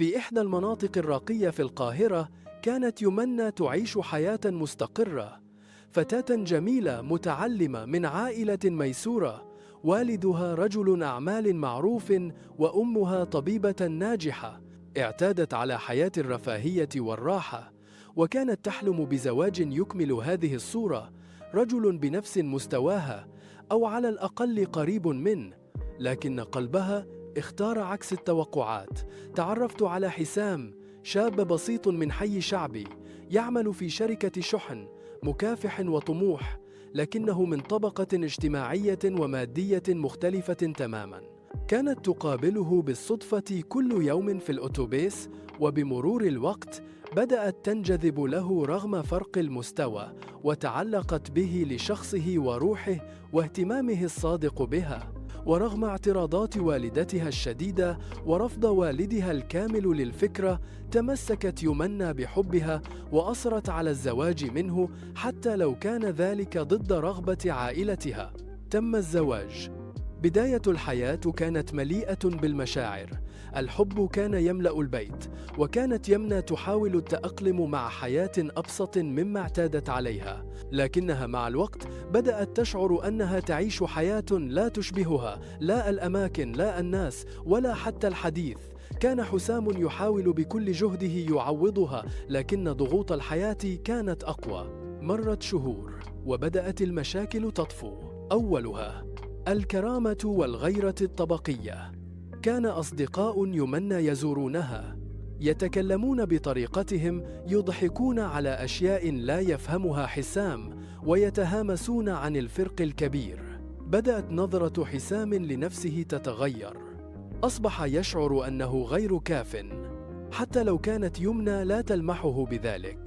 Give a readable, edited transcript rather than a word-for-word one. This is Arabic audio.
في إحدى المناطق الراقية في القاهرة كانت يمنى تعيش حياة مستقرة، فتاة جميلة متعلمة من عائلة ميسورة، والدها رجل أعمال معروف وأمها طبيبة ناجحة. اعتادت على حياة الرفاهية والراحة، وكانت تحلم بزواج يكمل هذه الصورة، رجل بنفس مستواها أو على الأقل قريب منه. لكن قلبها اختار عكس التوقعات. تعرفت على حسام، شاب بسيط من حي شعبي، يعمل في شركة شحن، مكافح وطموح، لكنه من طبقة اجتماعية ومادية مختلفة تماماً. كانت تقابله بالصدفة كل يوم في الأتوبيس، وبمرور الوقت بدأت تنجذب له رغم فرق المستوى، وتعلقت به لشخصه وروحه واهتمامه الصادق بها. ورغم اعتراضات والدتها الشديدة ورفض والدها الكامل للفكرة، تمسكت يمنى بحبها وأصرت على الزواج منه حتى لو كان ذلك ضد رغبة عائلتها. تم الزواج. بداية الحياة كانت مليئة بالمشاعر. الحب كان يملأ البيت، وكانت يمنى تحاول التأقلم مع حياة أبسط مما اعتادت عليها، لكنها مع الوقت بدأت تشعر أنها تعيش حياة لا تشبهها، لا الأماكن، لا الناس، ولا حتى الحديث. كان حسام يحاول بكل جهده يعوضها، لكن ضغوط الحياة كانت أقوى. مرت شهور، وبدأت المشاكل تطفو. أولها الكرامة والغيرة الطبقية. كان أصدقاء يمنى يزورونها، يتكلمون بطريقتهم، يضحكون على أشياء لا يفهمها حسام، ويتهامسون عن الفرق الكبير. بدأت نظرة حسام لنفسه تتغير. أصبح يشعر أنه غير كاف، حتى لو كانت يمنى لا تلمحه بذلك.